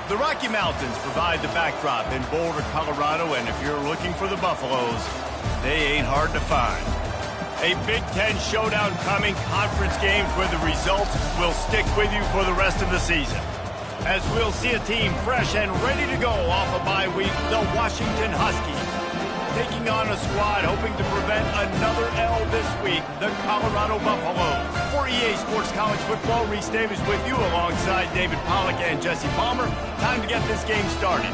The Rocky Mountains provide the backdrop in Boulder, Colorado, and if you're looking for the Buffaloes, they ain't hard to find. A Big Ten showdown coming, conference games where the results will stick with you for the rest of the season. As we'll see a team fresh and ready to go off a bye week, the Washington Huskies. Taking on a squad hoping to prevent another L this week, the Colorado Buffaloes. For EA Sports College Football, Reese Davis with you alongside David Pollack and Jesse Palmer. Time to get this game started.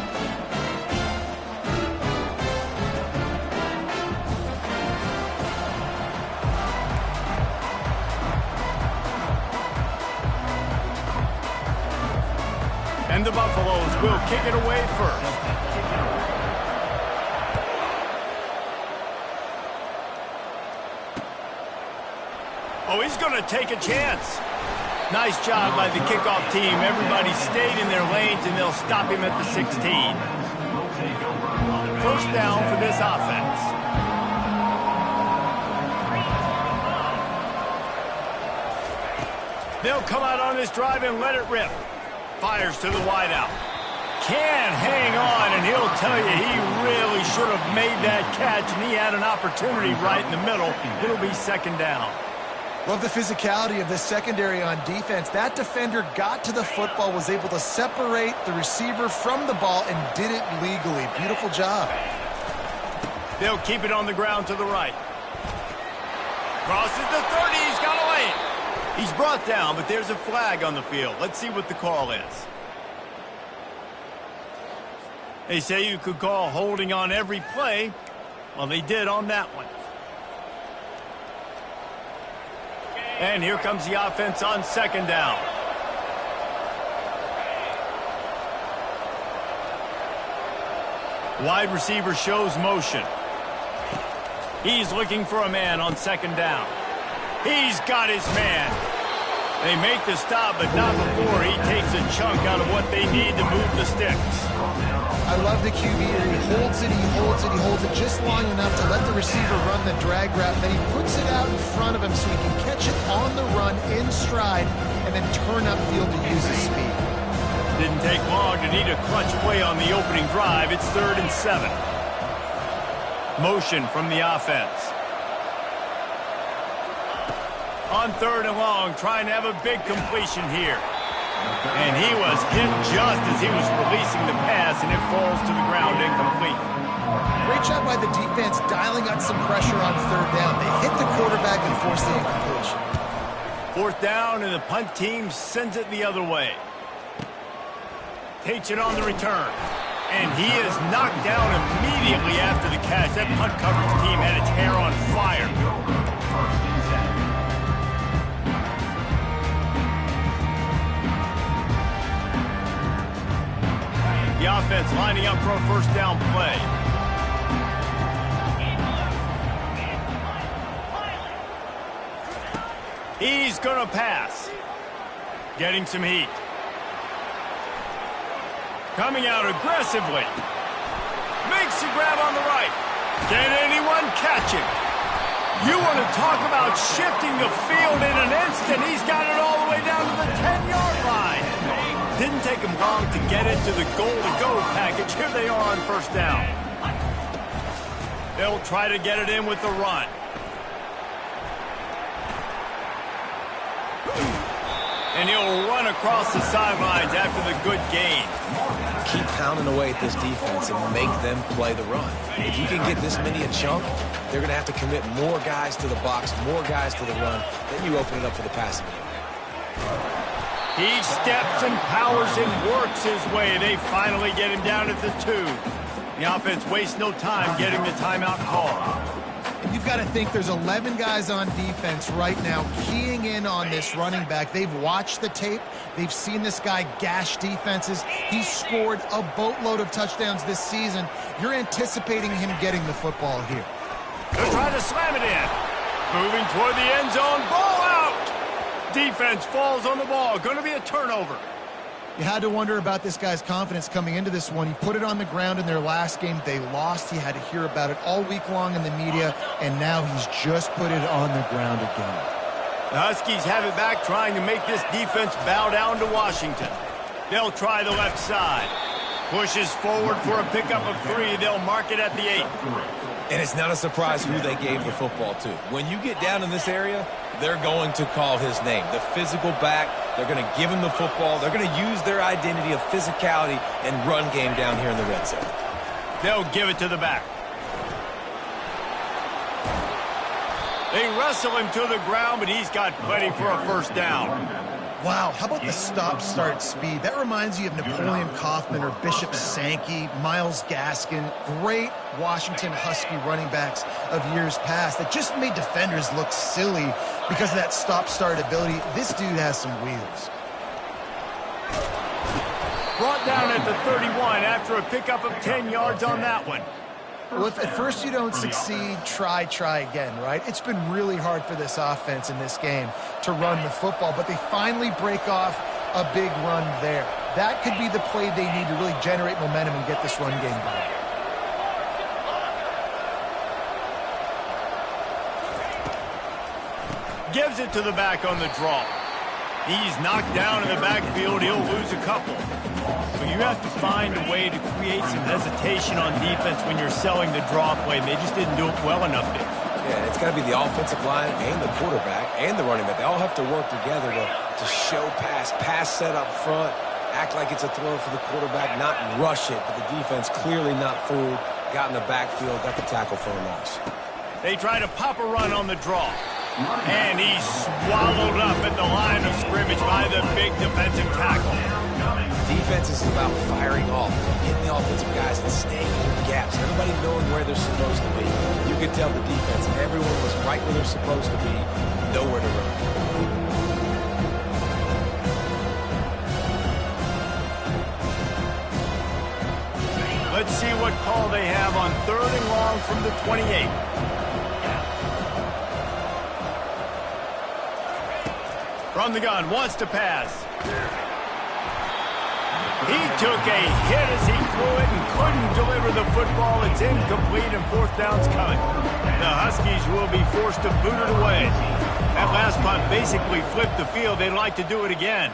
And the Buffaloes will kick it away first. Oh, he's going to take a chance. Nice job by the kickoff team. Everybody stayed in their lanes, and they'll stop him at the 16. First down for this offense. They'll come out on this drive and let it rip. Fires to the wideout. Can hang on, and he'll tell you he really should have made that catch, and he had an opportunity right in the middle. It'll be second down. Love the physicality of this secondary on defense. That defender got to the football, was able to separate the receiver from the ball, and did it legally. Beautiful job. They'll keep it on the ground to the right. Crosses the 30. He's got a lane. He's brought down, but there's a flag on the field. Let's see what the call is. They say you could call holding on every play. Well, they did on that one. And here comes the offense on second down. Wide receiver shows motion. He's looking for a man on second down. He's got his man. They make the stop, but not before he takes a chunk out of what they need to move the sticks. I love the QB here. He holds it, he holds it, he holds it just long enough to let the receiver run the drag route. Then he puts it out in front of him so he can catch it on the run in stride and then turn upfield to use his speed. Didn't take long to need a clutch play on the opening drive. It's 3rd and 7. Motion from the offense. On 3rd and long, trying to have a big completion here. And he was hit just as he was releasing the pass, and it falls to the ground incomplete. Great job by the defense dialing up some pressure on 3rd down. They hit the quarterback and forced the incompletion. 4th down, and the punt team sends it the other way. Takes it on the return. And he is knocked down immediately after the catch. That punt coverage team had its hair on fire. The offense lining up for a first down play. He's going to pass. Getting some heat. Coming out aggressively. Makes the grab on the right. Can anyone catch him? You want to talk about shifting the field in an instant. He's got it all the way down to the 10-yard line. Didn't take him long to get into the goal-to-go package. Here they are on first down. They'll try to get it in with the run. And he'll run across the sidelines after the good gain. Keep pounding away at this defense and make them play the run. If you can get this many a chunk, they're going to have to commit more guys to the box, more guys to the run. Then you open it up for the passing game. He steps and powers and works his way. They finally get him down at the 2. The offense wastes no time getting the timeout call. You've got to think there's 11 guys on defense right now keying in on this running back. They've watched the tape. They've seen this guy gash defenses. He's scored a boatload of touchdowns this season. You're anticipating him getting the football here. They're trying to slam it in. Moving toward the end zone. Ball out. Defense falls on the ball. Going to be a turnover. You had to wonder about this guy's confidence coming into this one. He put it on the ground in their last game. They lost. He had to hear about it all week long in the media, and now he's just put it on the ground again. The Huskies have it back, trying to make this defense bow down to Washington. They'll try the left side. Pushes forward for a pickup of 3. They'll mark it at the 8. And it's not a surprise who they gave the football to. When you get down in this area, they're going to call his name. The physical back, they're going to give him the football. They're going to use their identity of physicality and run game down here in the red zone. They'll give it to the back. They wrestle him to the ground, but he's got plenty for a first down. Wow, how about the stop-start speed? That reminds you of Napoleon Kaufman or Bishop Sankey, Myles Gaskin, great Washington Husky running backs of years past that just made defenders look silly because of that stop-start ability. This dude has some wheels. Brought down at the 31 after a pickup of 10 yards on that one. Well, if at first you don't succeed, try again, right? It's been really hard for this offense in this game to run the football, but they finally break off a big run there. That could be the play they need to really generate momentum and get this run game going. Gives it to the back on the draw. He's knocked down in the backfield. He'll lose a couple. But you have to find a way to create some hesitation on defense when you're selling the draw play. They just didn't do it well enough there. Yeah, it's got to be the offensive line and the quarterback and the running back. They all have to work together to show pass set up front, act like it's a throw for the quarterback, not rush it, but the defense clearly not fooled, got in the backfield, got the tackle for a loss. They try to pop a run on the draw. And he's swallowed up at the line of scrimmage by the big defensive tackle. Defense is about firing off, hitting the offensive guys and staying in their gaps. Everybody knowing where they're supposed to be. You could tell the defense, everyone was right where they're supposed to be, nowhere to run. Let's see what call they have on 3rd and long from the 28. From the gun, wants to pass. He took a hit as he threw it and couldn't deliver the football. It's incomplete and 4th down's coming. The Huskies will be forced to boot it away. That last punt basically flipped the field. They'd like to do it again.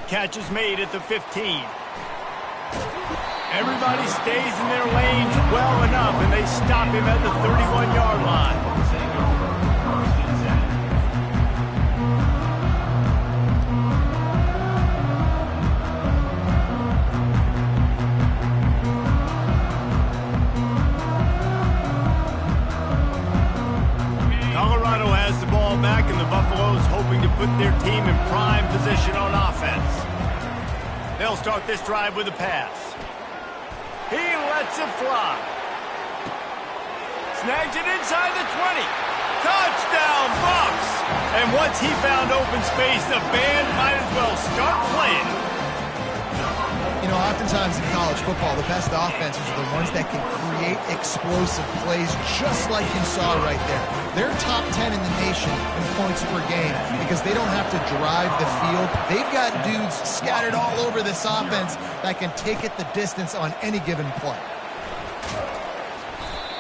Catch is made at the 15. Everybody stays in their lanes well enough, and they stop him at the 31-yard line. Colorado has the ball back, and the Buffaloes hoping to put their team in prime position on offense. They'll start this drive with a pass. He lets it fly. Snags it inside the 20. Touchdown, Bucs! And once he found open space, the band might as well start playing. You know, oftentimes in college football, the best offenses are the ones that can create explosive plays, just like you saw right there. They're top 10 in the nation in points per game because they don't have to drive the field. They've got dudes scattered all over this offense that can take it the distance on any given play.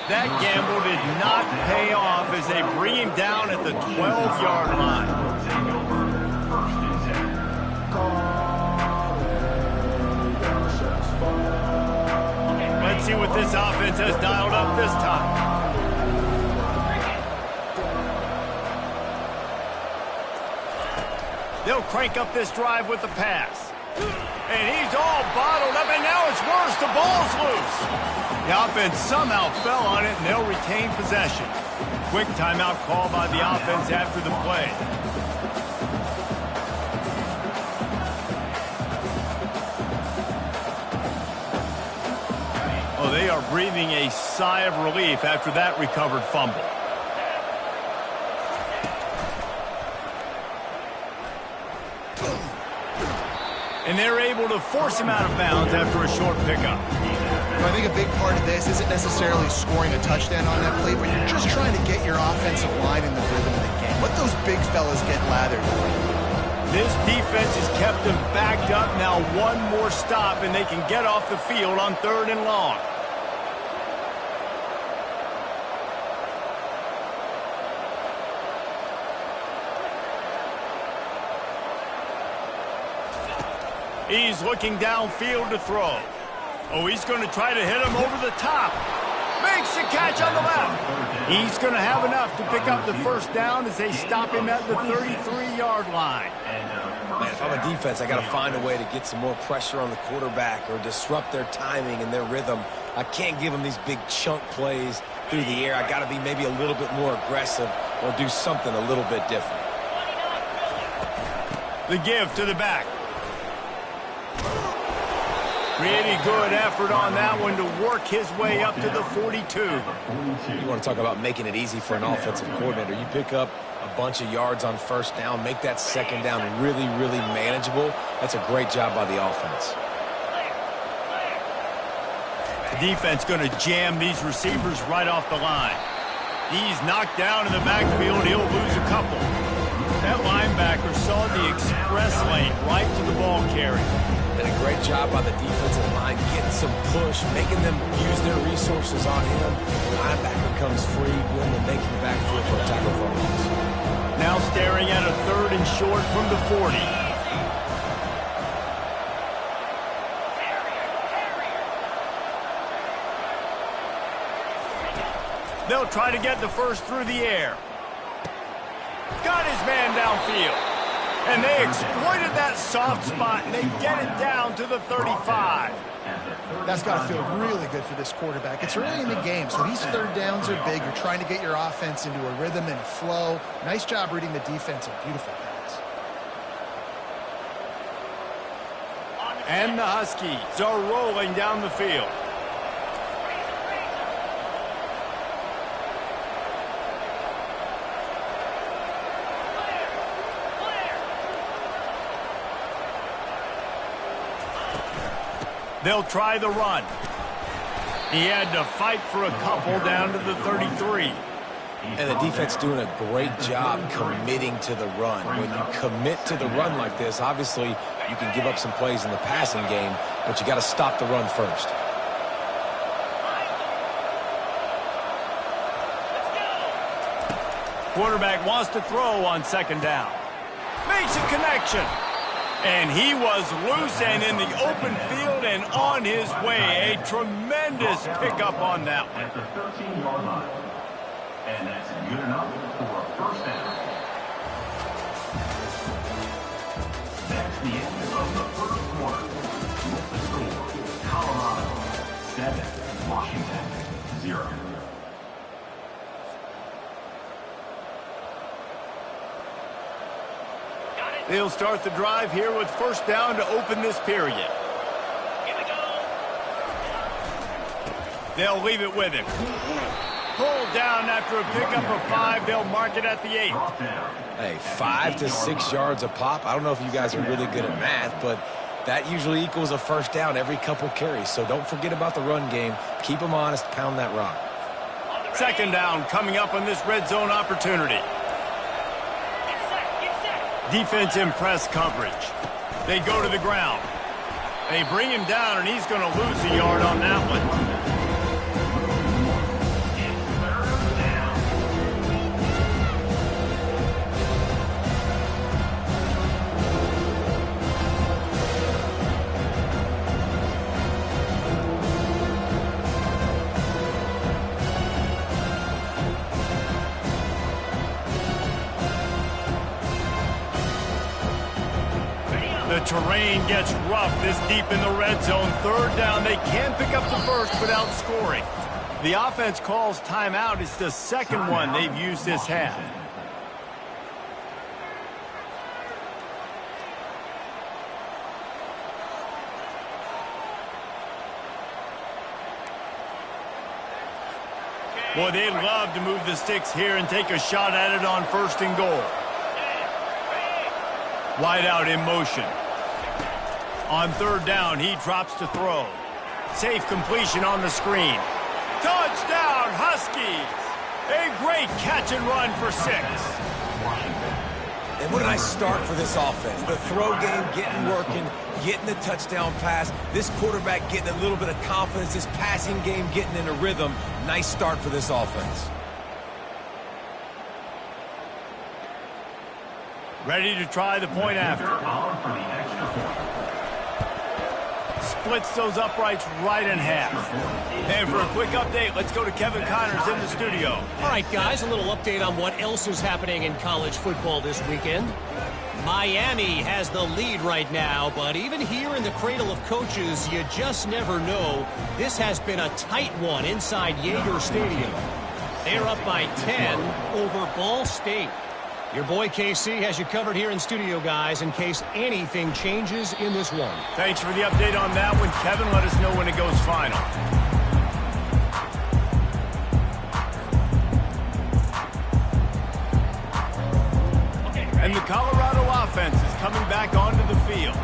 That gamble did not pay off as they bring him down at the 12-yard line. Let's see what this offense has dialed up this time. They'll crank up this drive with the pass. And he's all bottled up, and now it's worse. The ball's loose. The offense somehow fell on it, and they'll retain possession. Quick timeout call by the offense after the play. Oh, they are breathing a sigh of relief after that recovered fumble. And they're able to force him out of bounds after a short pickup. I think a big part of this isn't necessarily scoring a touchdown on that play, but you're just trying to get your offensive line in the rhythm of the game. Let those big fellas get lathered. This defense has kept them backed up. Now one more stop, and they can get off the field on 3rd and long. He's looking downfield to throw. Oh, he's going to try to hit him over the top. Makes the catch on the left. He's going to have enough to pick up the first down as they stop him at the 33-yard line. Man, if I'm a defense, I got to find a way to get some more pressure on the quarterback or disrupt their timing and their rhythm. I can't give them these big chunk plays through the air. I got to be maybe a little bit more aggressive or do something a little bit different. The give to the back. Pretty good effort on that one to work his way up to the 42. You want to talk about making it easy for an offensive coordinator. You pick up a bunch of yards on first down, make that second down really, really manageable. That's a great job by the offense. The defense going to jam these receivers right off the line. He's knocked down in the backfield. He'll lose a couple. That linebacker saw the express lane right to the ball carrier. And a great job by the defensive line getting some push, making them use their resources on him. The linebacker comes free, doing the making the backfield for a tackle for a loss. Now staring at a 3rd and short from the 40. They'll try to get the first through the air. Got his man downfield. And they exploited that soft spot, and they get it down to the 35. That's got to feel really good for this quarterback. It's early in the game, so these third downs are big. You're trying to get your offense into a rhythm and a flow. Nice job reading the defense. A beautiful pass. And the Huskies are rolling down the field. They'll try the run. He had to fight for a couple down to the 33. And the defense doing a great job committing to the run. When you commit to the run like this, obviously you can give up some plays in the passing game, but you got to stop the run first. Quarterback wants to throw on second down. Makes a connection. And he was loose and in the open field and on his way. A tremendous pickup on that one. At the 13-yard line. And that's good enough for a first down. That's the end of the first quarter. With the score, Colorado 7, Washington 0. They'll start the drive here with first down to open this period. Here we go. They'll leave it with him. Pulled down after a pickup of 5. They'll mark it at the 8. Hey, 5 to 6 yards a pop. I don't know if you guys are really good at math, but that usually equals a first down every couple carries. So don't forget about the run game. Keep them honest. Pound that rock. Second down coming up on this red zone opportunity. Defense in press coverage. They go to the ground. They bring him down, and he's going to lose a yard on that one. The terrain gets rough this deep in the red zone. Third down, they can pick up the first without scoring. The offense calls timeout. It's the second one they've used this half. Boy, they'd love to move the sticks here and take a shot at it on first and goal. Wide out in motion. On third down, he drops to throw. Safe completion on the screen. Touchdown, Huskies! A great catch and run for 6. And what a nice start for this offense. The throw game getting working, getting the touchdown pass. This quarterback getting a little bit of confidence. This passing game getting in a rhythm. Nice start for this offense. Ready to try the point after. splits those uprights right in half. And for a quick update, let's go to Kevin Connors in the studio. All right, guys, a little update on what else is happening in college football this weekend. Miami has the lead right now, but even here in the cradle of coaches, you just never know. This has been a tight one inside Yager Stadium. They're up by 10 over Ball State. Your boy KC has you covered here in studio, guys, in case anything changes in this one. Thanks for the update on that one, Kevin. Let us know when it goes final. And the Colorado offense is coming back onto the field.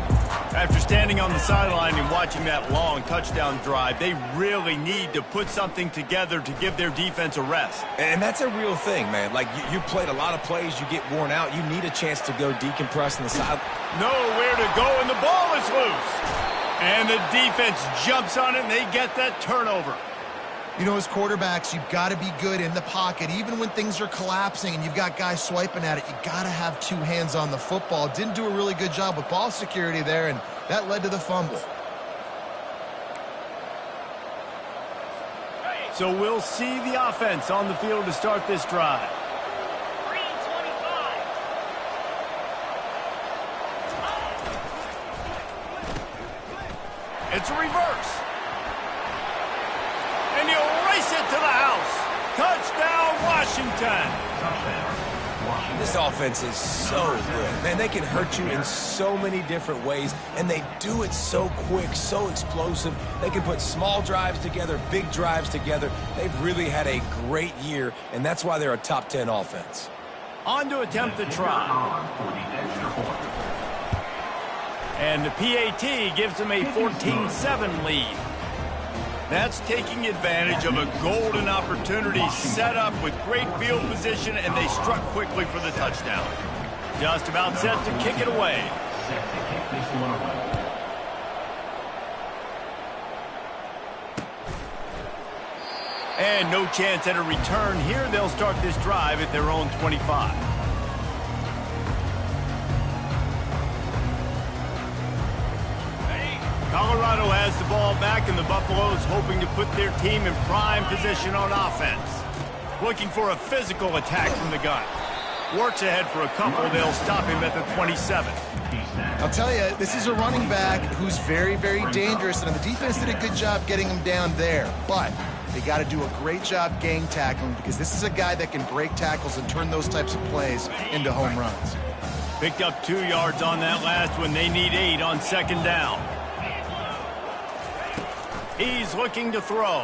After standing on the sideline and watching that long touchdown drive, they really need to put something together to give their defense a rest. And that's a real thing, man. Like, you played a lot of plays, you get worn out, you need a chance to go decompress on the side. Nowhere to go, and the ball is loose. And the defense jumps on it, and they get that turnover. You know, as quarterbacks, you've got to be good in the pocket. Even when things are collapsing and you've got guys swiping at it, you've got to have two hands on the football. Didn't do a really good job with ball security there, and that led to the fumble. So we'll see the offense on the field to start this drive. It's a reverse. And he'll race it to the house. Touchdown, Washington. This offense is so good. Man, they can hurt you in so many different ways, and they do it so quick, so explosive. They can put small drives together, big drives together. They've really had a great year, and that's why they're a top 10 offense. On to attempt the try. And the PAT gives them a 14-7 lead. That's taking advantage of a golden opportunity set up with great field position, and they struck quickly for the touchdown. Just about set to kick it away. And no chance at a return here. They'll start this drive at their own 25. Colorado has the ball back, and the Buffaloes hoping to put their team in prime position on offense. Looking for a physical attack from the gun. Works ahead for a couple. They'll stop him at the 27. I'll tell you, this is a running back who's very, very dangerous, and the defense did a good job getting him down there. But they got to do a great job gang tackling, because this is a guy that can break tackles and turn those types of plays into home runs. Picked up 2 yards on that last one. They need 8 on second down. He's looking to throw.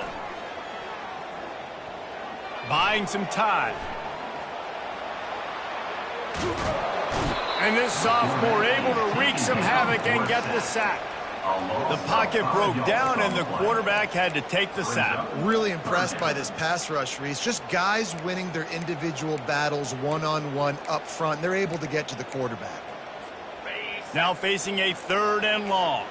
Buying some time. And this sophomore able to wreak some havoc and get the sack. The pocket broke down, and the quarterback had to take the sack. Really impressed by this pass rush, Reese. Just guys winning their individual battles one-on-one up front. They're able to get to the quarterback. Now facing a 3rd and long.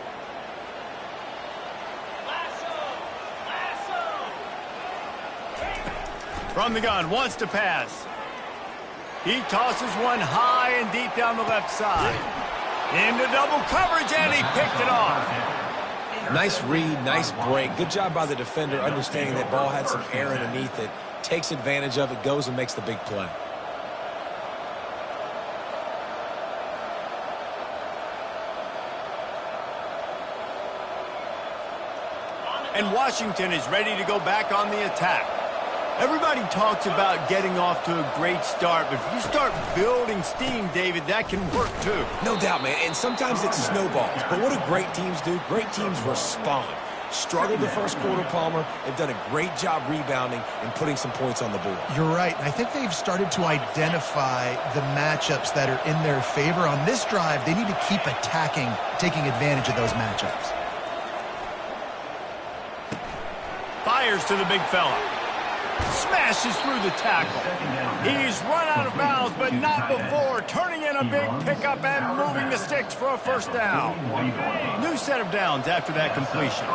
From the gun, wants to pass. He tosses one high and deep down the left side. Into double coverage, and he picked it off. Nice read, nice break. Good job by the defender, understanding that ball had some air underneath it. Takes advantage of it, goes and makes the big play. And Washington is ready to go back on the attack. Everybody talks about getting off to a great start, but if you start building steam, David, that can work too. No doubt, man, and sometimes it snowballs. But what do great teams do? Great teams respond. Struggled the first quarter, Palmer. They've done a great job rebounding and putting some points on the board. You're right. I think they've started to identify the matchups that are in their favor. On this drive, they need to keep attacking, taking advantage of those matchups. Fires to the big fella. Smashes through the tackle. He's run out of bounds, but not before turning in a big pickup and moving the sticks for a first down. New set of downs after that completion.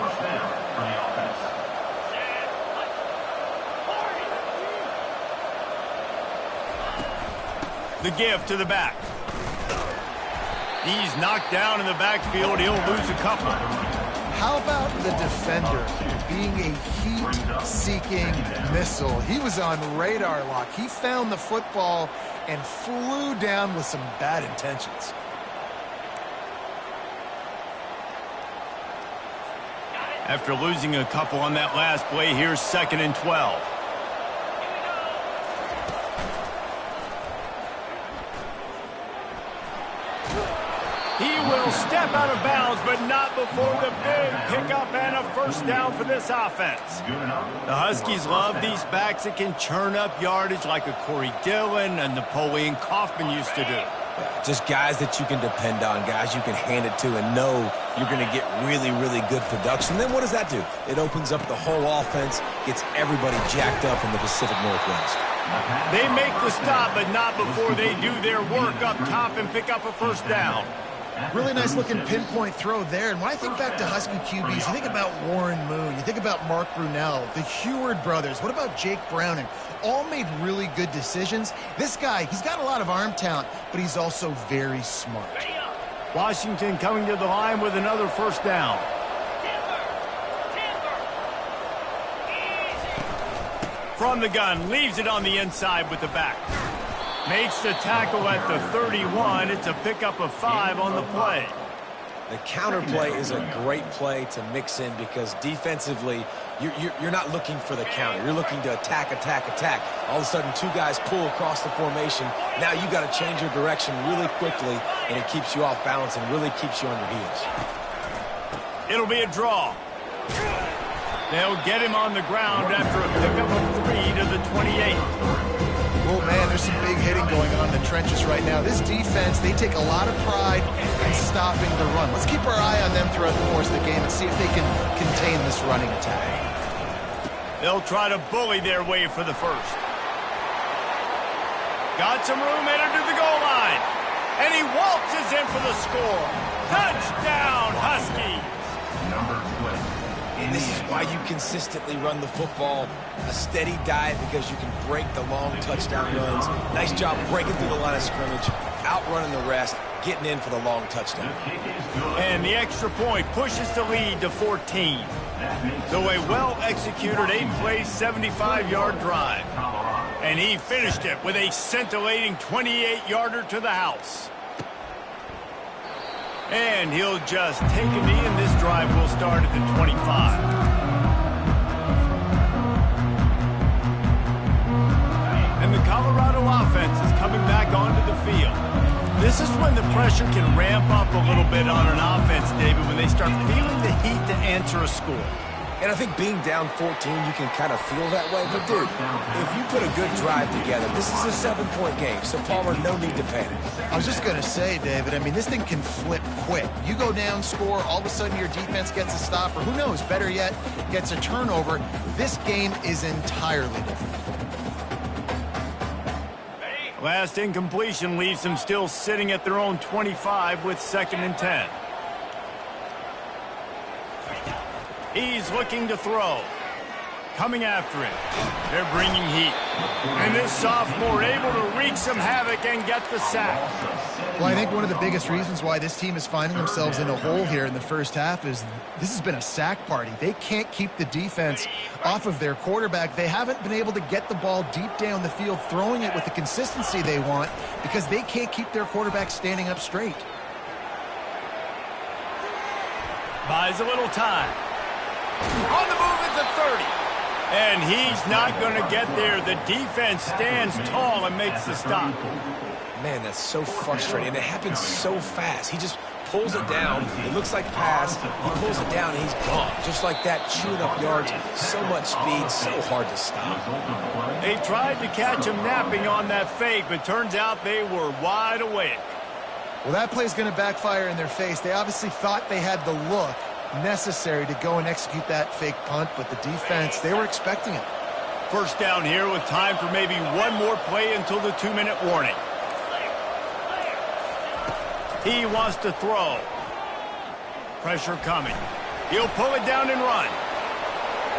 The give to the back. He's knocked down in the backfield. He'll lose a couple. How about the defender being a heat-seeking missile? He was on radar lock. He found the football and flew down with some bad intentions. After losing a couple on that last play, here's 2nd and 12. He will step out of bounds, but not before the big pickup and a first down for this offense. The Huskies love these backs that can churn up yardage like a Corey Dillon and Napoleon Kaufman used to do. Yeah, just guys that you can depend on, guys you can hand it to and know you're going to get really, really good production. Then what does that do? It opens up the whole offense, gets everybody jacked up in the Pacific Northwest. They make the stop, but not before they do their work up top and pick up a first down. Really nice looking pinpoint throw there. And when I think back to Husky QBs, you think about Warren Moon, you think about Mark Brunell, the Heward brothers. What about Jake Browning? All made really good decisions. This guy, he's got a lot of arm talent, but he's also very smart. Washington coming to the line with another first down. From the gun, leaves it on the inside with the back. Makes the tackle at the 31. It's a pickup of 5 on the play. The counter play is a great play to mix in because defensively, you're not looking for the counter. You're looking to attack, attack, attack. All of a sudden, 2 guys pull across the formation. Now you got to change your direction really quickly, and it keeps you off balance and really keeps you on your heels. It'll be a draw. They'll get him on the ground after a pickup of 3 to the 28. Oh, man, there's some big hitting going on in the trenches right now. This defense, they take a lot of pride in stopping the run. Let's keep our eye on them throughout the course of the game and see if they can contain this running attack. They'll try to bully their way for the first. Got some room, headed to the goal line. And he waltzes in for the score. Touchdown, Huskies! Number 12. And this is why you consistently run the football. A steady diet because you can break the long touchdown runs. Nice job breaking through the line of scrimmage, outrunning the rest, getting in for the long touchdown. And the extra point pushes the lead to 14. So a well-executed 8-play, 75-yard drive. And he finished it with a scintillating 28-yarder to the house. And he'll just take a knee, and this drive will start at the 25. And the Colorado offense is coming back onto the field. This is when the pressure can ramp up a little bit on an offense, David, when they start feeling the heat to answer a score. And I think being down 14, you can kind of feel that way. But, dude, if you put a good drive together, this is a 7-point game. So, Palmer, no need to panic. I was just going to say, David, I mean, this thing can flip quick. You go down, score, all of a sudden your defense gets a stop, or who knows, better yet, gets a turnover. This game is entirely different. Last incompletion leaves them still sitting at their own 25 with 2nd and 10. He's looking to throw. Coming after him. They're bringing heat. And this sophomore able to wreak some havoc and get the sack. Well, I think one of the biggest reasons why this team is finding themselves in a hole here in the first half is this has been a sack party. They can't keep the defense off of their quarterback. They haven't been able to get the ball deep down the field, throwing it with the consistency they want because they can't keep their quarterback standing up straight. Buys a little time. On the move at the 30. And he's not going to get there. The defense stands tall and makes the stop. Man, that's so frustrating. And it happens so fast. He just pulls it down. It looks like pass. He pulls it down, and he's gone. Just like that, chewing up yards. So much speed, so hard to stop. They tried to catch him napping on that fake, but turns out they were wide awake. Well, that play's going to backfire in their face. They obviously thought they had the look necessary to go and execute that fake punt, but the defense, they were expecting it. First down here with time for maybe one more play until the 2-minute warning. He wants to throw. Pressure coming. He'll pull it down and run.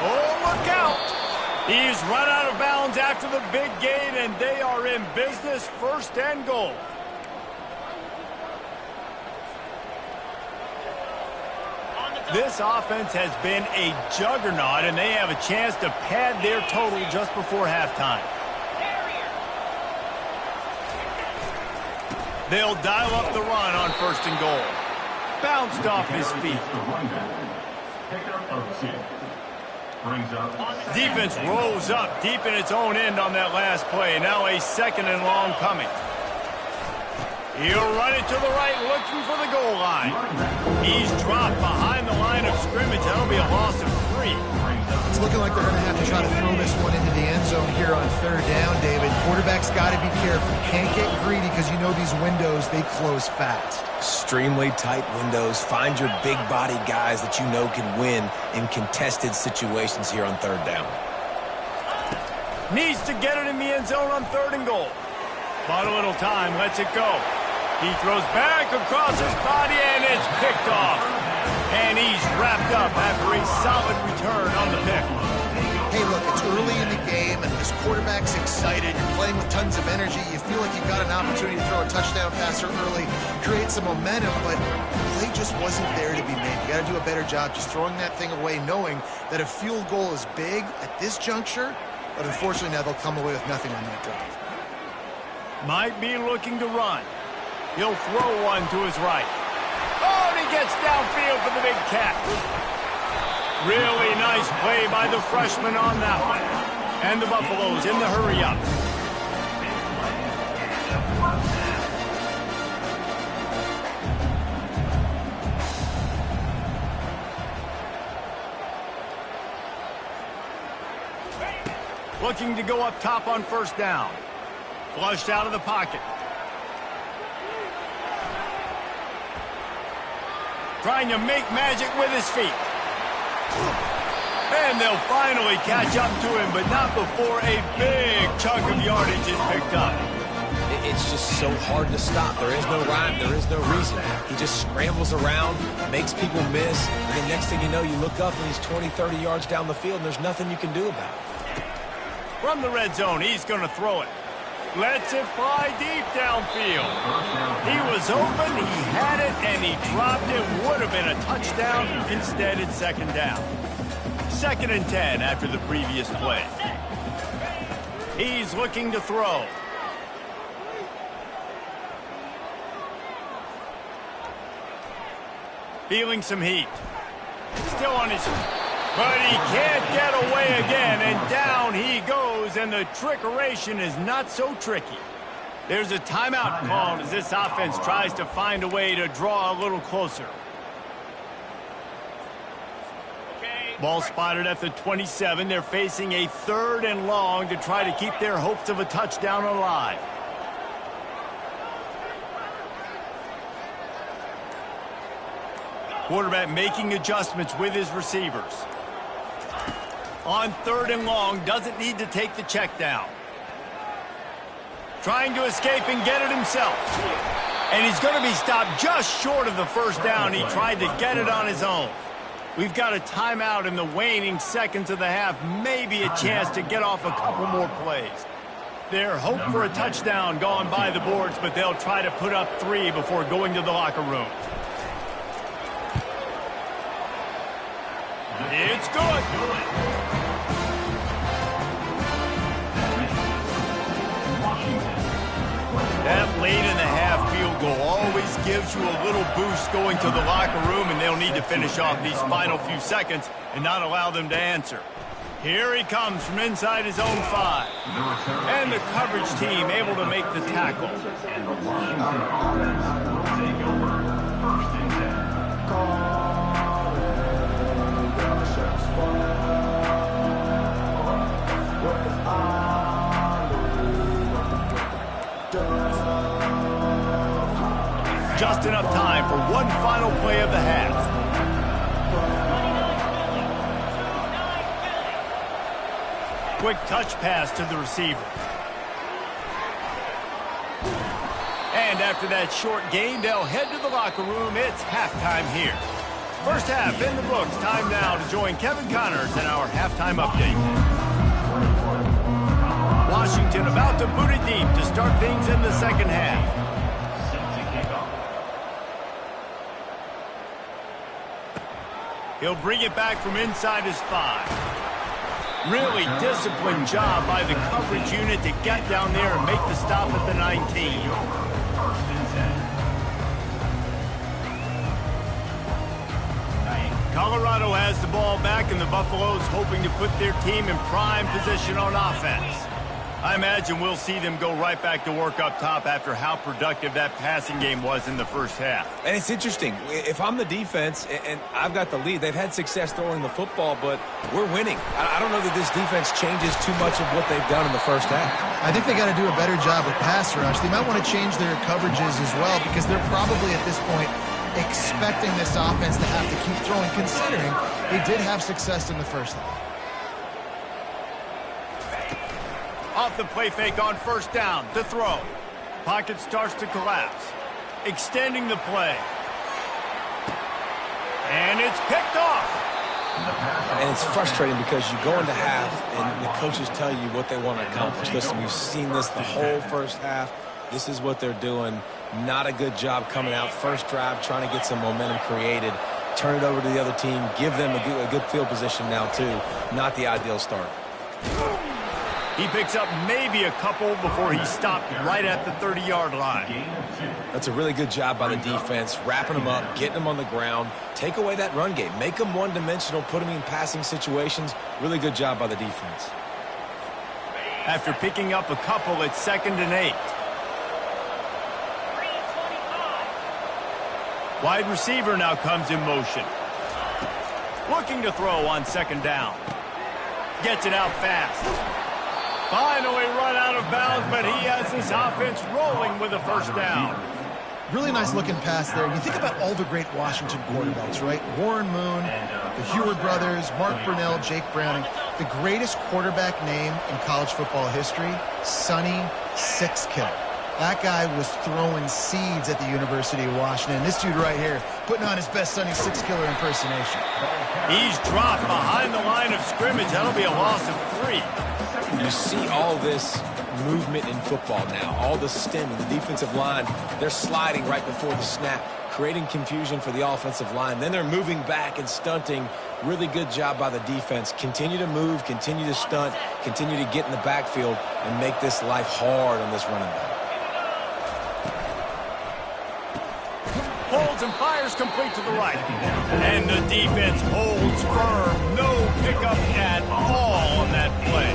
Oh, look out! He's run out of bounds after the big gain, and they are in business, 1st and goal. This offense has been a juggernaut, and they have a chance to pad their total just before halftime. They'll dial up the run on 1st and goal. Bounced off his feet. Defense rolls up deep in its own end on that last play. Now a 2nd and long coming. He'll run it to the right, looking for the goal line. He's dropped behind the line of scrimmage. That'll be a loss of 3. It's looking like they're going to have to try to throw this one into the end zone here on 3rd down, David. Quarterback's got to be careful. Can't get greedy because you know these windows, they close fast. Extremely tight windows. Find your big-bodied guys that you know can win in contested situations here on 3rd down. Needs to get it in the end zone on 3rd and goal. Bought a little time, lets it go. He throws back across his body, and it's picked off. And he's wrapped up after a solid return on the pick. Hey, look, it's early in the game, and this quarterback's excited. You're playing with tons of energy. You feel like you've got an opportunity to throw a touchdown passer early, create some momentum, but the play just wasn't there to be made. You got to do a better job just throwing that thing away, knowing that a field goal is big at this juncture, but unfortunately now they'll come away with nothing on that drive. Might be looking to run. He'll throw one to his right. Oh, and he gets downfield for the big catch. Really nice play by the freshman on that one. And the Buffaloes in the hurry-up. Looking to go up top on 1st down. Flushed out of the pocket. Trying to make magic with his feet. And they'll finally catch up to him, but not before a big chunk of yardage is picked up. It's just so hard to stop. There is no rhyme. There is no reason. He just scrambles around, makes people miss, and the next thing you know, you look up and he's 20, 30 yards down the field, and there's nothing you can do about it. From the red zone, he's going to throw it. Lets it fly deep downfield. He was open, he had it, and he dropped it. Would have been a touchdown. Instead, it's 2nd down. 2nd and 10 after the previous play. He's looking to throw. Feeling some heat. Still on his feet. But he can't get away again, and down he goes, and the trickeration is not so tricky. There's a timeout called as this offense tries to find a way to draw a little closer. Ball spotted at the 27. They're facing a 3rd and long to try to keep their hopes of a touchdown alive. Quarterback making adjustments with his receivers. On 3rd and long, doesn't need to take the check down. Trying to escape and get it himself. And he's going to be stopped just short of the 1st down. He tried to get it on his own. We've got a timeout in the waning seconds of the half. Maybe a chance to get off a couple more plays. Their hope for a touchdown gone by the boards, but they'll try to put up 3 before going to the locker room. It's good. That late in the half field goal always gives you a little boost going to the locker room, and they'll need to finish off these final few seconds and not allow them to answer. Here he comes from inside his own 5. And the coverage team able to make the tackle. And the Washington offense will take over 1st and 10. Just enough time for one final play of the half. Quick touch pass to the receiver. And after that short gain, they'll head to the locker room. It's halftime here. First half in the books. Time now to join Kevin Connors in our halftime update. Washington about to boot it deep to start things in the 2nd half. He'll bring it back from inside his 5. Really disciplined job by the coverage unit to get down there and make the stop at the 19. Colorado has the ball back, and the Buffaloes hoping to put their team in prime position on offense. I imagine we'll see them go right back to work up top after how productive that passing game was in the first half. And it's interesting. If I'm the defense and I've got the lead, they've had success throwing the football, but we're winning. I don't know that this defense changes too much of what they've done in the first half. I think they got to do a better job with pass rush. They might want to change their coverages as well, because they're probably at this point expecting this offense to have to keep throwing, considering they did have success in the first half. Off the play fake on first down, to throw. Pocket starts to collapse. Extending the play. And it's picked off. And it's frustrating because you go into half and the coaches tell you what they want to accomplish. Listen, we've seen this the whole first half. This is what they're doing. Not a good job coming out. First drive, trying to get some momentum created. Turn it over to the other team. Give them a good field position now, too. Not the ideal start. He picks up maybe a couple before he stopped right at the 30-yard line. That's a really good job by the defense, wrapping them up, getting them on the ground. Take away that run game. Make them one-dimensional, put them in passing situations. Really good job by the defense. After picking up a couple, it's 2nd and 8. Wide receiver now comes in motion. Looking to throw on 2nd down. Gets it out fast. Finally run out of bounds, but he has this offense rolling with a first down. Really nice looking pass there. You think about all the great Washington quarterbacks, right? Warren Moon, the Heward brothers, Mark Brunell, Jake Browning. The greatest quarterback name in college football history, Sonny Sixkill. That guy was throwing seeds at the University of Washington. This dude right here, putting on his best Sonny Sixkiller impersonation. He's dropped behind the line of scrimmage. That'll be a loss of 3. You see all this movement in football now, all the stemming, the defensive line, they're sliding right before the snap, creating confusion for the offensive line. Then they're moving back and stunting. Really good job by the defense. Continue to move, continue to stunt, continue to get in the backfield and make this life hard on this running back. Holds and fires complete to the right. And the defense holds firm. No pickup at all on that play.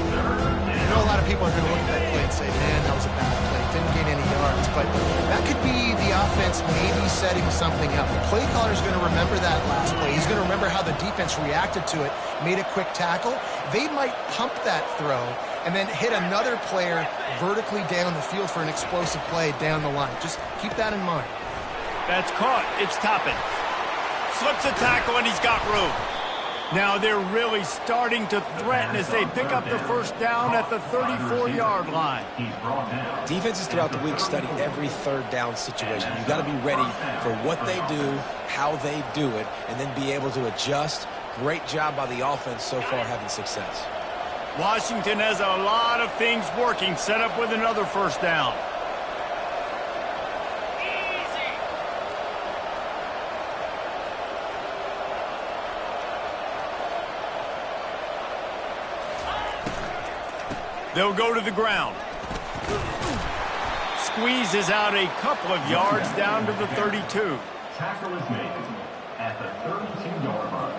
I know a lot of people are going to look at that play and say, man, that was a bad play. Didn't gain any yards. But that could be the offense maybe setting something up. The play caller is going to remember that last play. He's going to remember how the defense reacted to it, made a quick tackle. They might pump that throw and then hit another player vertically down the field for an explosive play down the line. Just keep that in mind. That's caught. It's Toppin. Slips a tackle, and he's got room. Now they're really starting to threaten as they pick up the first down at the 34-yard line. Defenses throughout the week study every third down situation. You've got to be ready for what they do, how they do it, and then be able to adjust. Great job by the offense so far having success. Washington has a lot of things working, set up with another first down. They'll go to the ground. Squeezes out a couple of yards down to the 32. Tackle is made at the 32-yard line.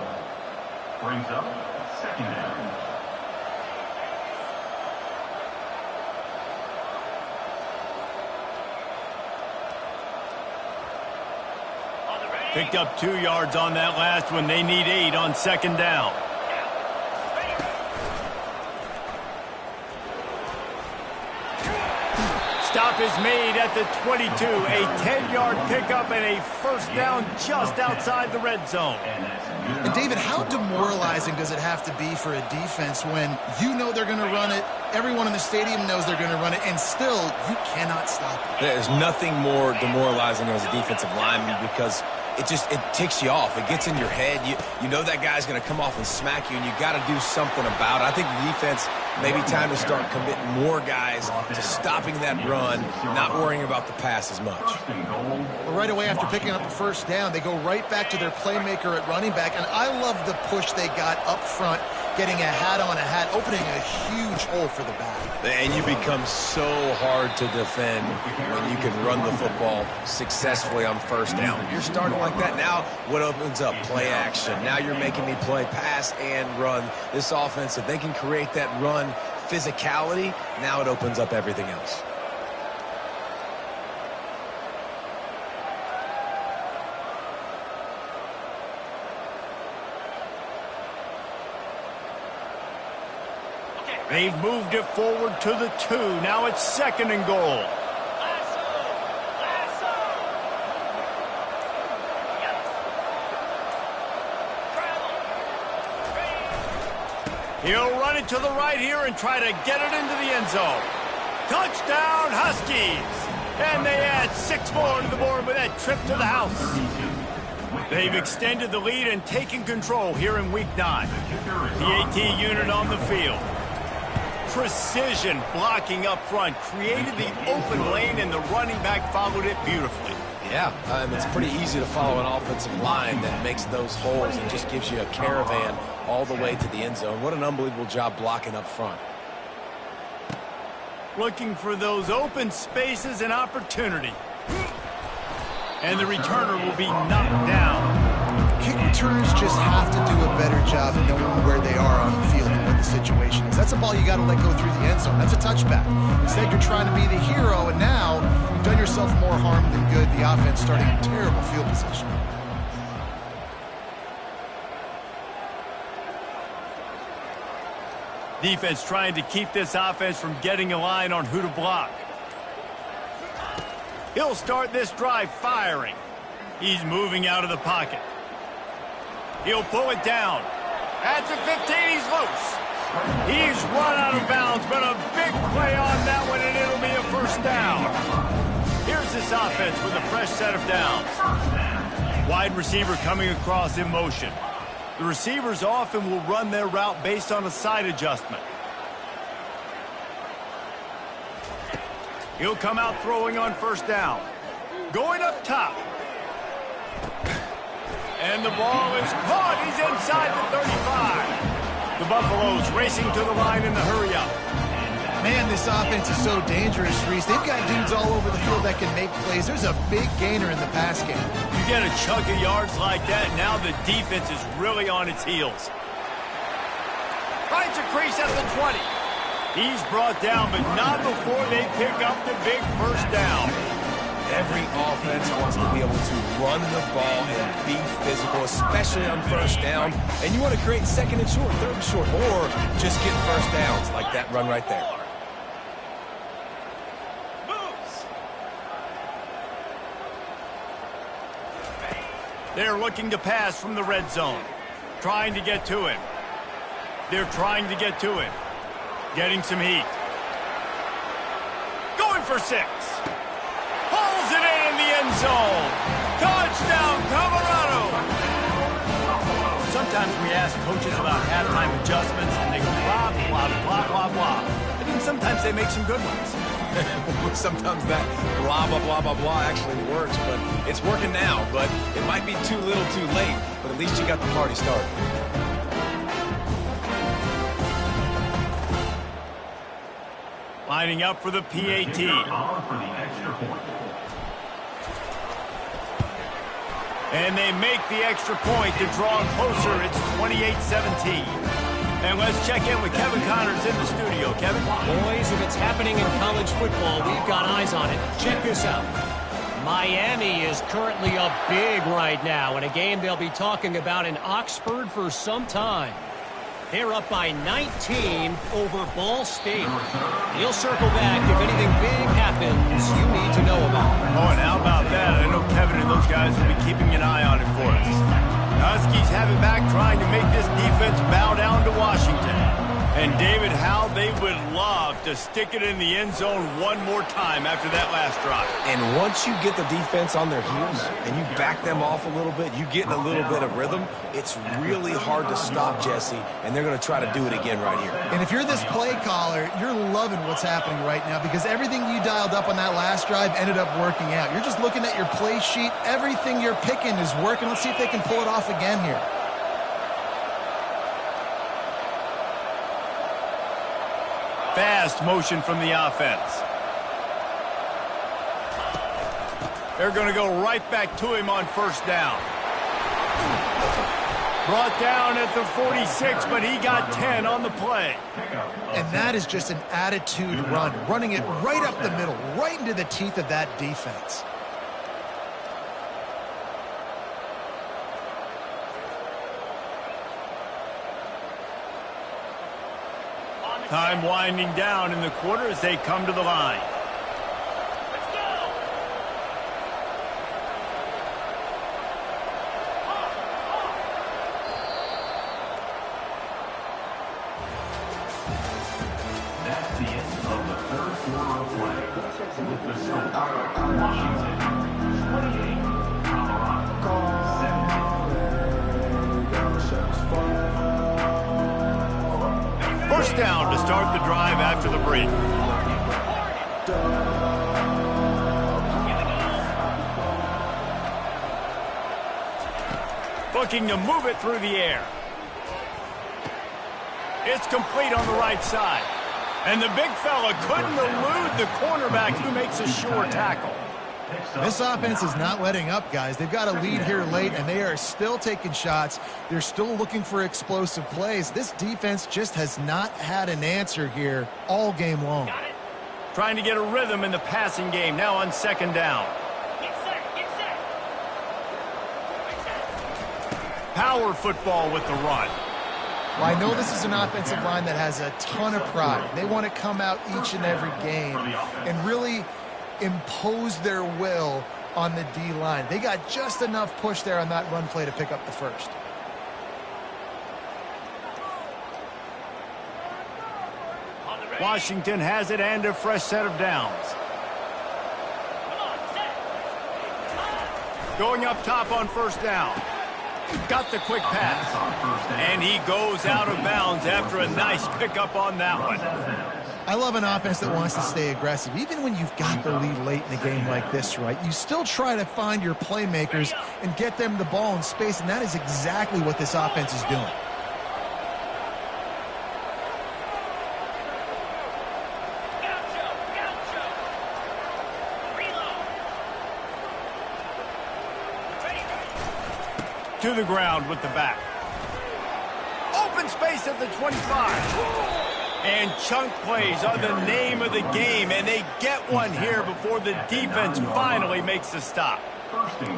Brings up 2nd down. Picked up 2 yards on that last one. They need 8 on 2nd down. Stop is made at the 22. A 10-yard pickup and a first down just outside the red zone. And David, how demoralizing does it have to be for a defense when you know they're going to run it, everyone in the stadium knows they're going to run it, and still you cannot stop it? There's nothing more demoralizing as a defensive lineman because it ticks you off. It gets in your head. You know that guy's going to come off and smack you, and you got to do something about it. I think the defense maybe time to start committing more guys to stopping that run, not worrying about the pass as much. Well, right away after picking up a first down, they go right back to their playmaker at running back, and I love the push they got up front, getting a hat on a hat, opening a huge hole for the back. And you become so hard to defend when you can run the football successfully on first down. You're starting like that. Now what opens up? Play action. Now you're making me play pass and run. This offense, if they can create that run physicality, now it opens up everything else. They've moved it forward to the 2. Now it's 2nd and goal. He'll run it to the right here and try to get it into the end zone. Touchdown, Huskies! And they add 6 more to the board with that trip to the house. They've extended the lead and taken control here in Week 9. PAT unit on the field. Precision blocking up front, created the open lane, and the running back followed it beautifully. Yeah, it's pretty easy to follow an offensive line that makes those holes and just gives you a caravan all the way to the end zone. What an unbelievable job blocking up front. Looking for those open spaces and opportunity. And the returner will be knocked down. Kick returners just have to do a better job of knowing where they are on the field and what the situation is. That's a ball you got to let go through the end zone. That's a touchback. Instead, you're trying to be the hero, and now you've done yourself more harm than good. The offense starting in terrible field position. Defense trying to keep this offense from getting a line on who to block. He'll start this drive firing. He's moving out of the pocket. He'll pull it down. At the 15, he's loose. He's run out of bounds, but a big play on that one, and it'll be a first down. Here's this offense with a fresh set of downs. Wide receiver coming across in motion. The receivers often will run their route based on a side adjustment. He'll come out throwing on first down. Going up top. And the ball is caught. He's inside the 35. The Buffaloes racing to the line in the hurry-up. Man, this offense is so dangerous, Reese. They've got dudes all over the field that can make plays. There's a big gainer in the pass game. You get a chunk of yards like that, now the defense is really on its heels. Finds a crease at the 20. He's brought down, but not before they pick up the big first down. Every offense wants to be able to run the ball and be physical, especially on first down. And you want to create 2nd and short, 3rd and short, or just get first downs like that run right there. They're looking to pass from the red zone. Trying to get to him. They're trying to get to him. Getting some heat. Going for 6. Pulls it in the end zone. Touchdown, Colorado. Sometimes we ask coaches about halftime adjustments, and they go blah, blah, blah, blah, blah. I think sometimes they make some good ones. Sometimes that blah, blah, blah, blah, blah actually works, but it's working now. But it might be too little too late, but at least you got the party started. Lining up for the PAT. And they make the extra point to draw closer. It's 28-17. And let's check in with Kevin Connors in the studio. Kevin? Boys, if it's happening in college football, we've got eyes on it. Check this out. Miami is currently up big right now in a game they'll be talking about in Oxford for some time. They're up by 19 over Ball State. He'll circle back if anything big happens you need to know about. Oh, and how about that? I know Kevin and those guys will be keeping an eye on it for us. The Huskies have it back, trying to make this defense bow down to Washington. And David, how they would love to stick it in the end zone one more time after that last drive. And once you get the defense on their heels and you back them off a little bit, you get in a little bit of rhythm, it's really hard to stop Jesse, and they're going to try to do it again right here. And if you're this play caller, you're loving what's happening right now because everything you dialed up on that last drive ended up working out. You're just looking at your play sheet. Everything you're picking is working. Let's see if they can pull it off again here. Fast motion from the offense. They're going to go right back to him on first down. Brought down at the 46, but he got 10 on the play. And that is just an attitude run, running it right up the middle, right into the teeth of that defense. Time winding down in the quarter as they come to the line. That's the end of the third quarter of play. With the score, Washington 28, Colorado 7. First down to start the drive after the break. Looking to move it through the air. It's complete on the right side. And the big fella couldn't elude the cornerback who makes a sure tackle. This offense is not letting up, guys. They've got a lead here late, and they are still taking shots. They're still looking for explosive plays. This defense just has not had an answer here all game long. Trying to get a rhythm in the passing game now on second down. Power football with the run. Well, I know this is an offensive line that has a ton of pride. They want to come out each and every game and really impose their will on the D-line. They got just enough push there on that run play to pick up the first. Washington has it and a fresh set of downs. Going up top on first down. Got the quick pass. And he goes out of bounds after a nice pickup on that one. I love an offense that wants to stay aggressive. Even when you've got the lead late in a game like this, right, you still try to find your playmakers and get them the ball in space, and that is exactly what this offense is doing. To the ground with the back. Open space at the 25. And chunk plays are the name of the game, and they get one here before the defense finally makes the stop.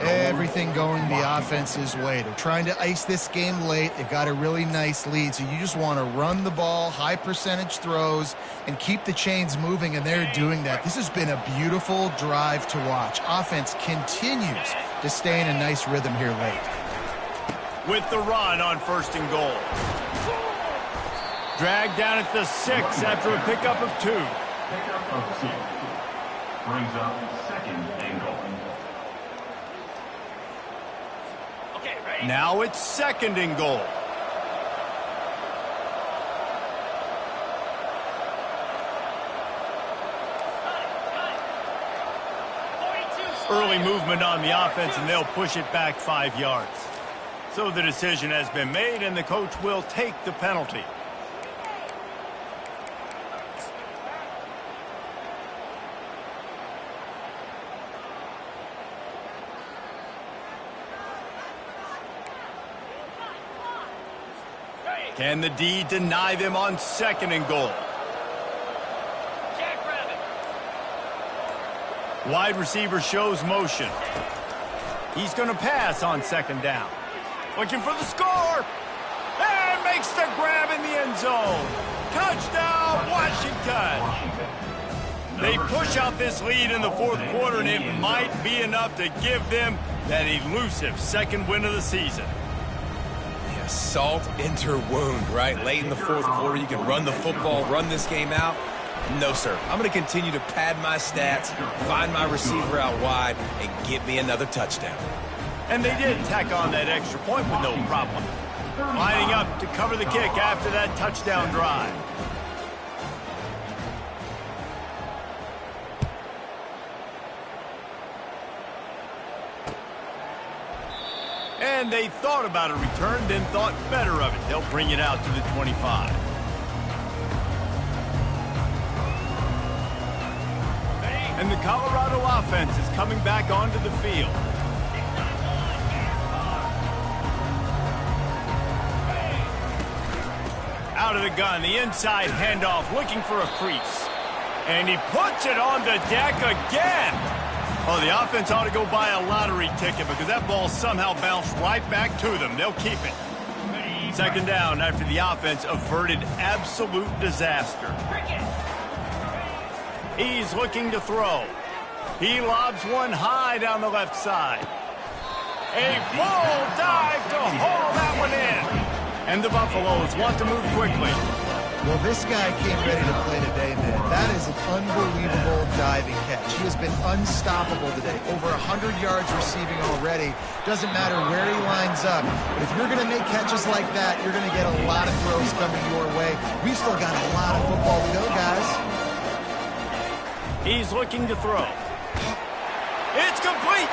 Everything going the offense's way. They're trying to ice this game late. They've got a really nice lead, so you just want to run the ball, high percentage throws, and keep the chains moving, and they're doing that. This has been a beautiful drive to watch. Offense continues to stay in a nice rhythm here late. With the run on first and goal. Dragged down at the 6 after a pickup of 2. Pickup of 6. Brings up second and goal. Okay, ready? Now it's second and goal. Early movement on the offense, and they'll push it back 5 yards. So the decision has been made, and the coach will take the penalty. Can the D deny them on second and goal? Wide receiver shows motion. He's going to pass on second down. Looking for the score. And makes the grab in the end zone. Touchdown, Washington. They push out this lead in the fourth quarter, and it might be enough to give them that elusive second win of the season. Salt into wound, right? Late in the fourth quarter, you can run the football, run this game out. No, sir. I'm going to continue to pad my stats, find my receiver out wide, and get me another touchdown. And they did tack on that extra point with no problem. Lining up to cover the kick after that touchdown drive. And they thought about a return, then thought better of it. They'll bring it out to the 25. And the Colorado offense is coming back onto the field. Out of the gun, the inside handoff, looking for a crease. And he puts it on the deck again. Oh, the offense ought to go buy a lottery ticket because that ball somehow bounced right back to them. They'll keep it. Second down after the offense averted absolute disaster. He's looking to throw. He lobs one high down the left side. A full dive to haul that one in. And the Buffaloes want to move quickly. Well, this guy came ready to play today, man. That is an unbelievable diving catch. He has been unstoppable today. Over 100 yards receiving already. Doesn't matter where he lines up. But if you're going to make catches like that, you're going to get a lot of throws coming your way. We've still got a lot of football to go, guys. He's looking to throw. It's complete.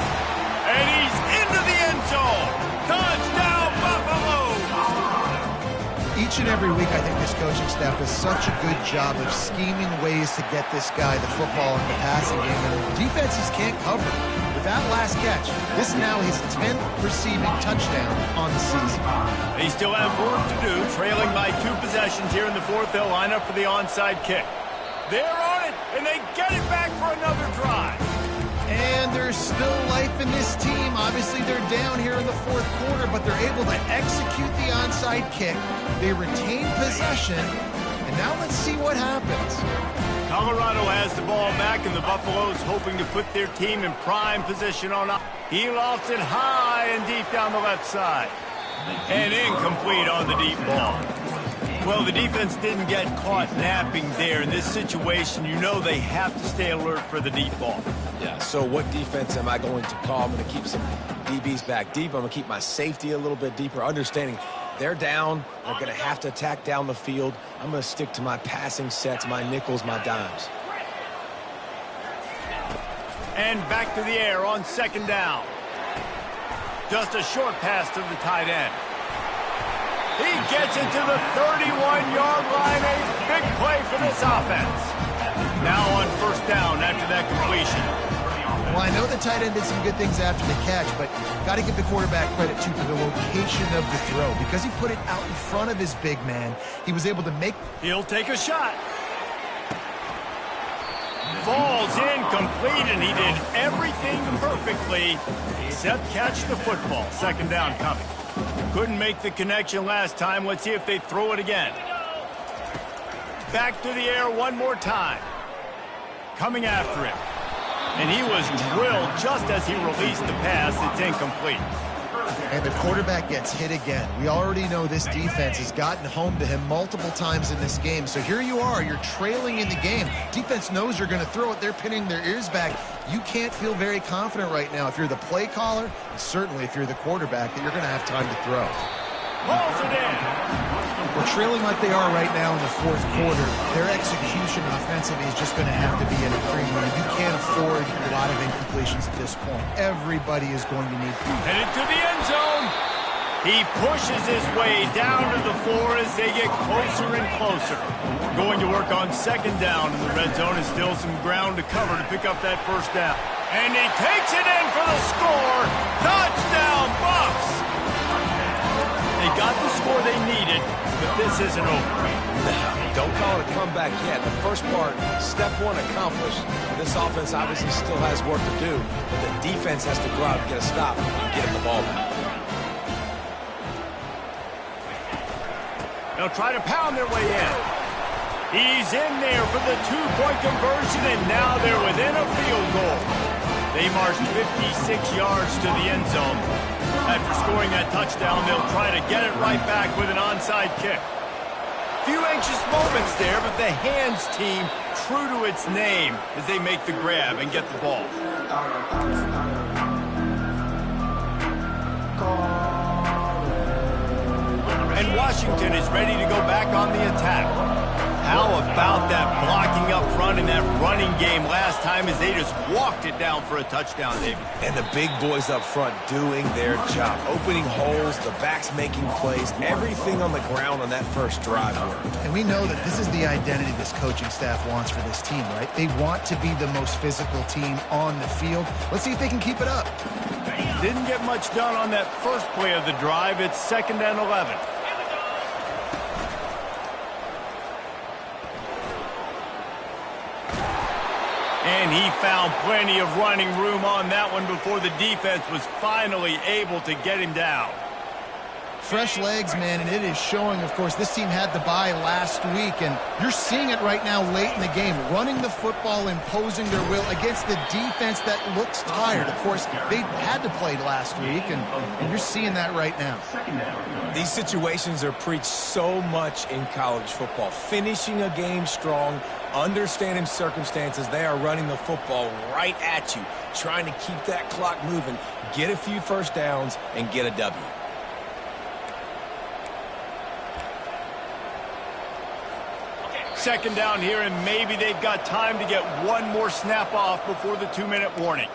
And he's into the end zone. Touchdown, Buffaloes! Each and every week, I think this coaching staff does such a good job of scheming ways to get this guy the football in the passing game, and defenses can't cover. With that last catch, this is now his 10th receiving touchdown on the season. They still have work to do, trailing by 2 possessions here in the fourth. They'll line up for the onside kick. They're on it, and they get it back for another drive. And there's still life in this team. Obviously, they're down here in the fourth quarter, but they're able to execute the onside kick. They retain possession, and now let's see what happens. Colorado has the ball back, and the Buffaloes hoping to put their team in prime position on up. He lofts it high and deep down the left side. And incomplete on the deep ball. Well, the defense didn't get caught napping there. In this situation, you know they have to stay alert for the deep ball. Yeah, so what defense am I going to call? I'm going to keep some DBs back deep. I'm going to keep my safety a little bit deeper, understanding they're down. They're going to have to attack down the field. I'm going to stick to my passing sets, my nickels, my dimes. And back to the air on second down. Just a short pass to the tight end. He gets it to the 31-yard line. A big play for this offense. Now on first down after that completion. Well, I know the tight end did some good things after the catch, but got to give the quarterback credit, too, for the location of the throw. Because he put it out in front of his big man, he was able to make... He'll take a shot. Falls incomplete, and he did everything perfectly except catch the football. Second down coming. Couldn't make the connection last time. Let's see if they throw it again. Back to the air one more time. Coming after him. And he was drilled just as he released the pass. It's incomplete. And the quarterback gets hit again. We already know this defense has gotten home to him multiple times in this game. So here you are. You're trailing in the game. Defense knows you're going to throw it. They're pinning their ears back. You can't feel very confident right now if you're the play caller, and certainly if you're the quarterback, that you're going to have time to throw. Pulls it in. We're trailing like they are right now in the fourth quarter. Their execution offensively is just going to have to be at a premium. You can't afford a lot of incompletions at this point. Everybody is going to need to. Headed to the end zone. He pushes his way down to the floor as they get closer and closer. Going to work on second down in the red zone, and still some ground to cover to pick up that first down. And he takes it in for the score. Touchdown, Buffs! They got the score they needed, but this isn't over. Don't call it a comeback yet. The first part, step one accomplished. This offense obviously still has work to do, but the defense has to go out and get a stop and get the ball back. They'll try to pound their way in. He's in there for the two-point conversion, and now they're within a field goal. They marched 56 yards to the end zone. After scoring that touchdown, they'll try to get it right back with an onside kick. Few anxious moments there, but the hands team true to its name as they make the grab and get the ball. And Washington is ready to go back on the attack. How about that blocking up front in that running game last time as they just walked it down for a touchdown, David? And the big boys up front doing their job. Opening holes, the backs making plays, everything on the ground on that first drive worked. And we know that this is the identity this coaching staff wants for this team, right? They want to be the most physical team on the field. Let's see if they can keep it up. Didn't get much done on that first play of the drive. It's 2nd and 11. And he found plenty of running room on that one before the defense was finally able to get him down. Fresh legs, man, and it is showing, of course, this team had the bye last week, and you're seeing it right now late in the game, running the football, imposing their will against the defense that looks tired. Of course, they had to play last week, and you're seeing that right now. These situations are preached so much in college football. Finishing a game strong, understanding circumstances, they are running the football right at you, trying to keep that clock moving, get a few first downs, and get a W. Second down here, and maybe they've got time to get one more snap off before the 2-minute warning.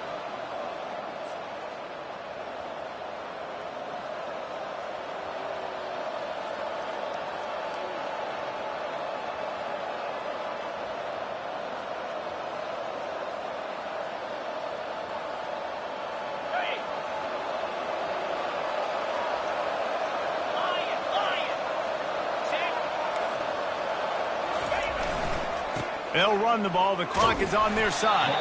They'll run the ball. The clock is on their side.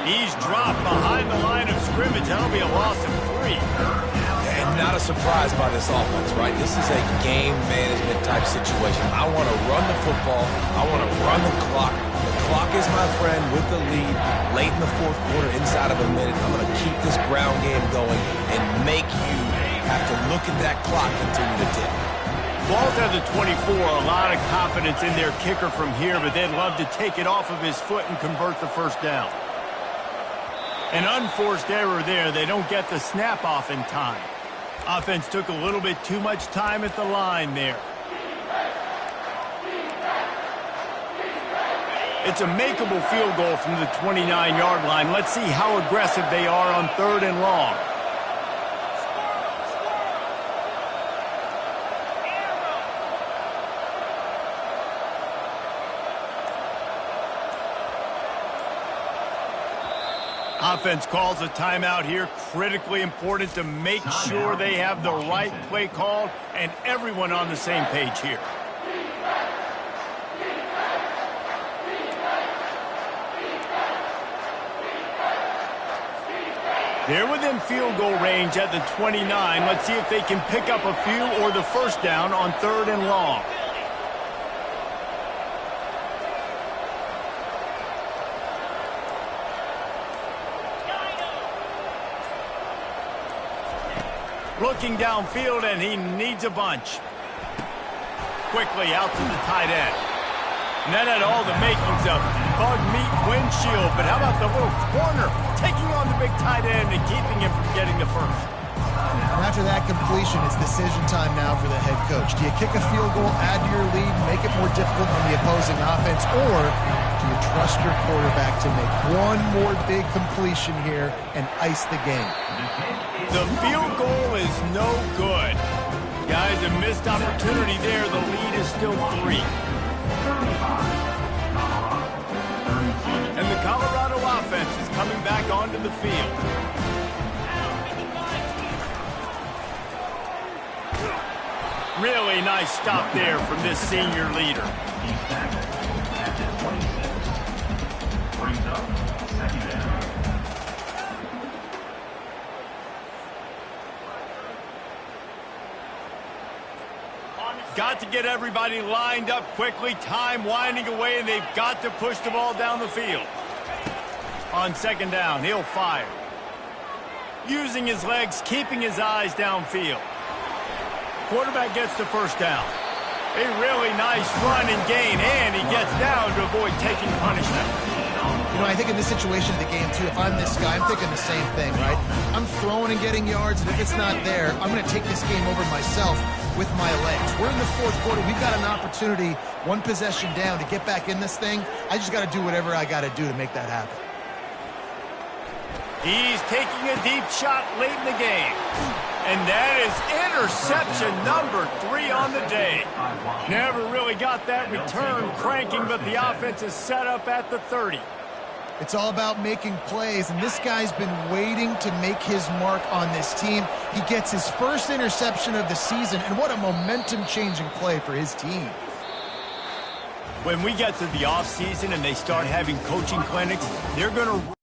He's dropped behind the line of scrimmage. That'll be a loss of 3. And not a surprise by this offense, right? This is a game management type situation. I want to run the football. I want to run the clock. The clock is my friend with the lead. Late in the 4th quarter, inside of a minute, I'm going to keep this ground game going and make you have to look at that clock continue to tick. Ball's at the 24, a lot of confidence in their kicker from here, but they'd love to take it off of his foot and convert the first down. An unforced error there. They don't get the snap off in time. Offense took a little bit too much time at the line there. It's a makeable field goal from the 29-yard line. Let's see how aggressive they are on 3rd and long. Offense calls a timeout here. Critically important to make sure they have the right play called and everyone on the same page here. They're within field goal range at the 29. Let's see if they can pick up a few or the first down on 3rd and long. Looking downfield, and he needs a bunch. Quickly out to the tight end. And that had all the makings of bug meat windshield, but how about the little corner taking on the big tight end and keeping him from getting the first? And after that completion, it's decision time now for the head coach. Do you kick a field goal, add to your lead, make it more difficult on the opposing offense, or do you trust your quarterback to make one more big completion here and ice the game? The field goal is no good. Guys, a missed opportunity there. The lead is still 3. And the Colorado offense is coming back onto the field. Really nice stop there from this senior leader. At the 26. Brings up 2nd down. Got to get everybody lined up quickly. Time winding away, and they've got to push the ball down the field. On 2nd down, he'll fire. using his legs, keeping his eyes downfield. Quarterback gets the first down. A really nice run and gain, and he gets down to avoid taking punishment. You know, I think in this situation of the game, too, if I'm this guy, I'm thinking the same thing, right? I'm throwing and getting yards, and if it's not there, I'm going to take this game over myself with my legs. We're in the fourth quarter. We've got an opportunity, one possession down, to get back in this thing. I just got to do whatever I got to do to make that happen. He's taking a deep shot late in the game. And that is interception number 3 on the day. Never really got that return cranking, but the offense is set up at the 30. It's all about making plays, and this guy's been waiting to make his mark on this team. He gets his first interception of the season, and what a momentum-changing play for his team. When we get to the offseason and they start having coaching clinics, they're going to